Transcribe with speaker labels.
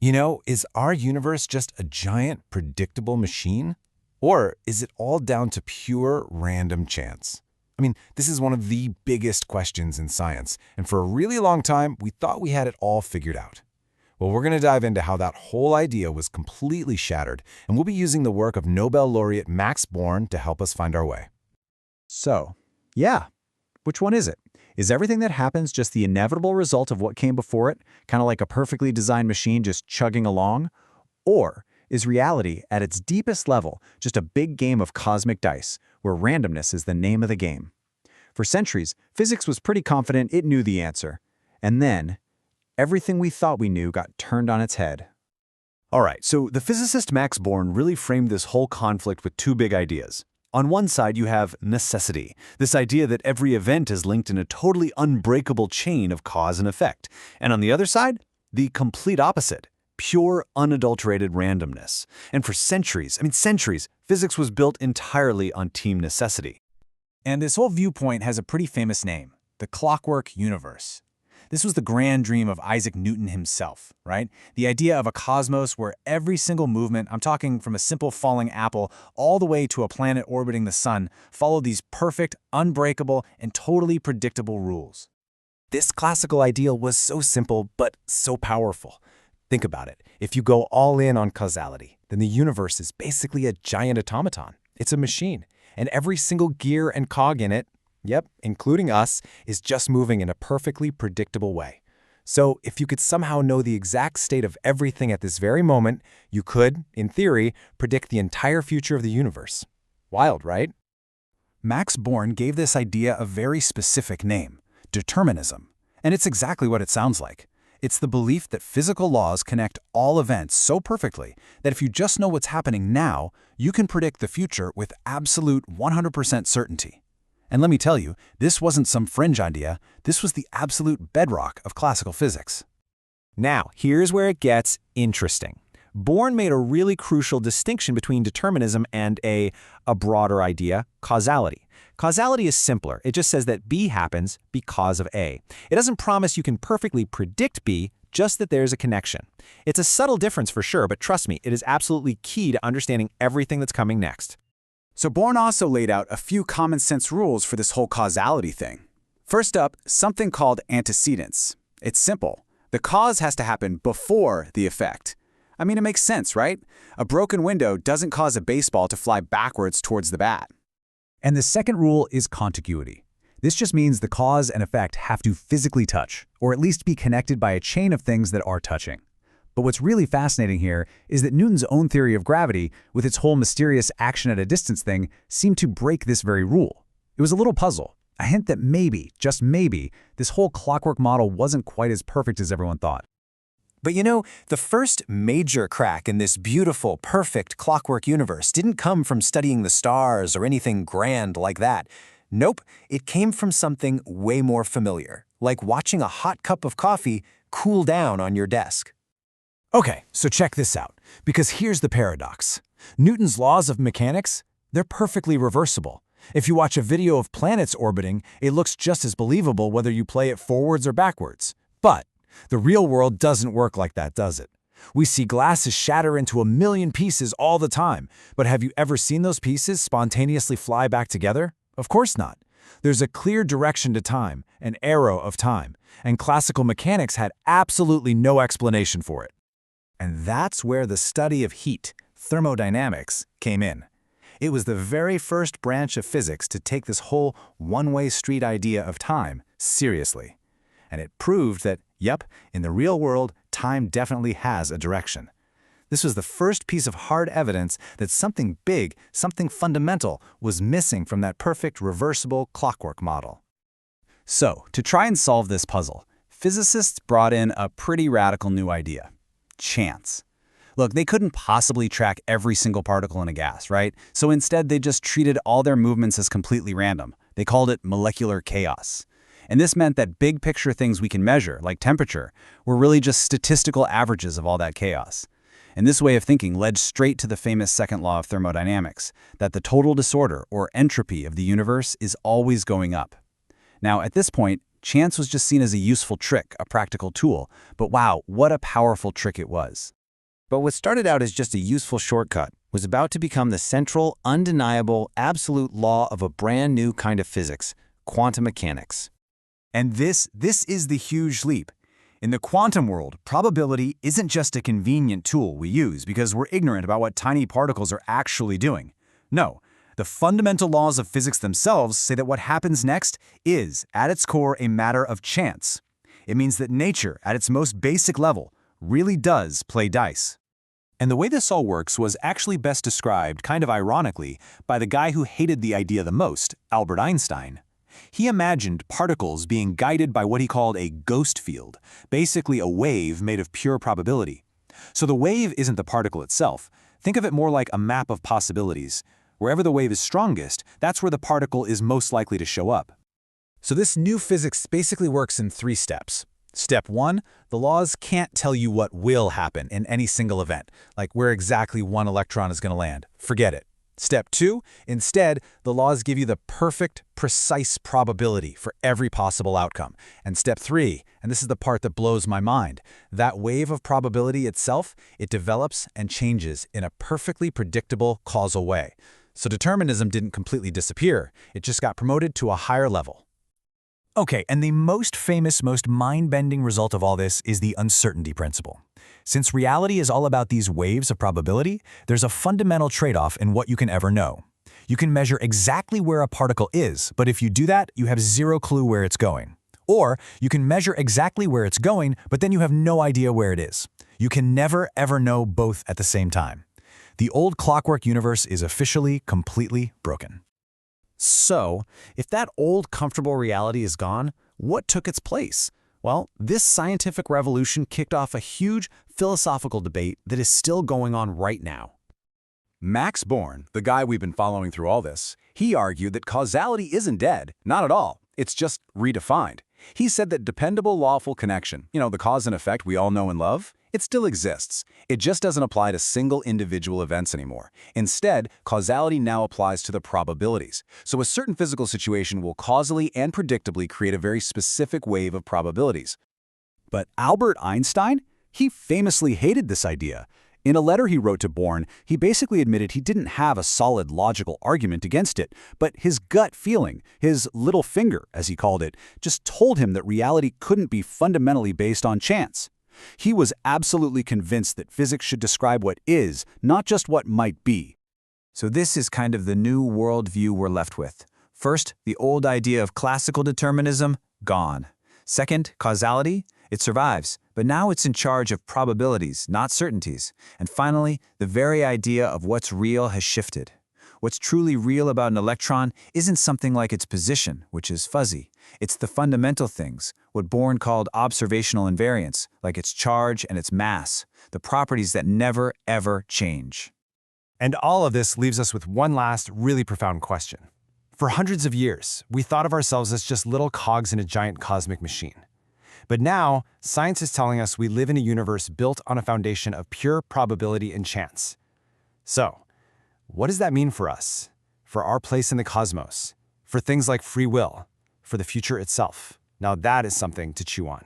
Speaker 1: Is our universe just a giant, predictable machine? Or is it all down to pure random chance? This is one of the biggest questions in science, and for a really long time, we thought we had it all figured out. Well, we're going to dive into how that whole idea was completely shattered, and we'll be using the work of Nobel laureate Max Born to help us find our way.
Speaker 2: So, yeah, which one is it? Is everything that happens just the inevitable result of what came before it, kind of like a perfectly designed machine just chugging along? Or is reality, at its deepest level, just a big game of cosmic dice, where randomness is the name of the game? For centuries, physics was pretty confident it knew the answer. And then, everything we thought we knew got turned on its head.
Speaker 3: All right, so the physicist Max Born really framed this whole conflict with two big ideas. On one side, you have necessity, this idea that every event is linked in a totally unbreakable chain of cause and effect. And on the other side, the complete opposite, pure, unadulterated randomness. And for centuries, physics was built entirely on team necessity.
Speaker 4: And this whole viewpoint has a pretty famous name, the clockwork universe. This was the grand dream of Isaac Newton himself, right? The idea of a cosmos where every single movement, I'm talking from a simple falling apple all the way to a planet orbiting the sun, followed these perfect, unbreakable, and totally predictable rules.
Speaker 1: This classical ideal was so simple, but so powerful. Think about it. If you go all in on causality, then the universe is basically a giant automaton. It's a machine, and every single gear and cog in it, yep, including us, is just moving in a perfectly predictable way. So if you could somehow know the exact state of everything at this very moment, you could, in theory, predict the entire future of the universe. Wild, right?
Speaker 4: Max Born gave this idea a very specific name, determinism. And it's exactly what it sounds like. It's the belief that physical laws connect all events so perfectly that if you just know what's happening now, you can predict the future with absolute 100% certainty. And let me tell you, this wasn't some fringe idea, this was the absolute bedrock of classical physics.
Speaker 1: Now, here's where it gets interesting. Born made a really crucial distinction between determinism and a broader idea, causality. Causality is simpler. It just says that B happens because of A. It doesn't promise you can perfectly predict B, just that there's a connection. It's a subtle difference for sure, but trust me, it is absolutely key to understanding everything that's coming next.
Speaker 4: So Born also laid out a few common sense rules for this whole causality thing. First up, something called antecedents. It's simple. The cause has to happen before the effect. It makes sense, right? A broken window doesn't cause a baseball to fly backwards towards the bat.
Speaker 2: And the second rule is contiguity. This just means the cause and effect have to physically touch, or at least be connected by a chain of things that are touching. But what's really fascinating here is that Newton's own theory of gravity, with its whole mysterious action at a distance thing, seemed to break this very rule. It was a little puzzle, a hint that maybe, just maybe, this whole clockwork model wasn't quite as perfect as everyone thought.
Speaker 1: But the first major crack in this beautiful, perfect clockwork universe didn't come from studying the stars or anything grand like that. Nope, it came from something way more familiar, like watching a hot cup of coffee cool down on your desk.
Speaker 4: Okay, so check this out, because here's the paradox. Newton's laws of mechanics, they're perfectly reversible. If you watch a video of planets orbiting, it looks just as believable whether you play it forwards or backwards. But the real world doesn't work like that, does it? We see glasses shatter into a million pieces all the time, but have you ever seen those pieces spontaneously fly back together? Of course not. There's a clear direction to time, an arrow of time, and classical mechanics had absolutely no explanation for it. And that's where the study of heat, thermodynamics, came in. It was the very first branch of physics to take this whole one-way street idea of time seriously. And it proved that, yep, in the real world, time definitely has a direction. This was the first piece of hard evidence that something big, something fundamental, was missing from that perfect reversible clockwork model. So, to try and solve this puzzle, physicists brought in a pretty radical new idea: chance. Look, they couldn't possibly track every single particle in a gas, right? So instead, they just treated all their movements as completely random. They called it molecular chaos. And this meant that big picture things we can measure, like temperature, were really just statistical averages of all that chaos. And this way of thinking led straight to the famous second law of thermodynamics, that the total disorder, or entropy, of the universe is always going up. Now, at this point,
Speaker 2: Chance was just seen as a useful trick, a practical tool. But wow, what a powerful trick it was.
Speaker 1: But what started out as just a useful shortcut was about to become the central, undeniable, absolute law of a brand new kind of physics, quantum mechanics.
Speaker 2: And this is the huge leap. In the quantum world, probability isn't just a convenient tool we use because we're ignorant about what tiny particles are actually doing. No, the fundamental laws of physics themselves say that what happens next is, at its core, a matter of chance. It means that nature, at its most basic level, really does play dice.
Speaker 3: And the way this all works was actually best described, kind of ironically, by the guy who hated the idea the most, Albert Einstein. He imagined particles being guided by what he called a ghost field, basically a wave made of pure probability. So the wave isn't the particle itself. Think of it more like a map of possibilities. Wherever the wave is strongest, that's where the particle is most likely to show up.
Speaker 4: So this new physics basically works in 3 steps. Step 1, the laws can't tell you what will happen in any single event, like where exactly one electron is going to land. Forget it. Step 2, instead, the laws give you the perfect, precise probability for every possible outcome. And step 3, and this is the part that blows my mind, that wave of probability itself, it develops and changes in a perfectly predictable causal way. So determinism didn't completely disappear, it just got promoted to a higher level. Okay, and the most famous, most mind-bending result of all this is the uncertainty principle. Since reality is all about these waves of probability, there's a fundamental trade-off in what you can ever know. You can measure exactly where a particle is, but if you do that, you have zero clue where it's going. Or you can measure exactly where it's going, but then you have no idea where it is. You can never, ever know both at the same time. The old clockwork universe is officially, completely broken.
Speaker 2: So, if that old comfortable reality is gone, what took its place? Well, this scientific revolution kicked off a huge philosophical debate that is still going on right now.
Speaker 3: Max Born, the guy we've been following through all this, he argued that causality isn't dead, not at all. It's just redefined. He said that dependable lawful connection, the cause and effect we all know and love, it still exists. It just doesn't apply to single individual events anymore. Instead, causality now applies to the probabilities. So a certain physical situation will causally and predictably create a very specific wave of probabilities. But Albert Einstein? He famously hated this idea. In a letter he wrote to Born, he basically admitted he didn't have a solid logical argument against it, but his gut feeling, his little finger, as he called it, just told him that reality couldn't be fundamentally based on chance. He was absolutely convinced that physics should describe what is, not just what might be.
Speaker 2: So this is kind of the new worldview we're left with. First, the old idea of classical determinism, gone. Second, causality, it survives, but now it's in charge of probabilities, not certainties. And finally, the very idea of what's real has shifted. What's truly real about an electron isn't something like its position, which is fuzzy. It's the fundamental things, what Born called observational invariance, like its charge and its mass, the properties that never, ever change.
Speaker 1: And all of this leaves us with one last, really profound question. For hundreds of years, we thought of ourselves as just little cogs in a giant cosmic machine. But now, science is telling us we live in a universe built on a foundation of pure probability and chance. So, what does that mean for us? For our place in the cosmos? For things like free will? For the future itself? Now that is something to chew on.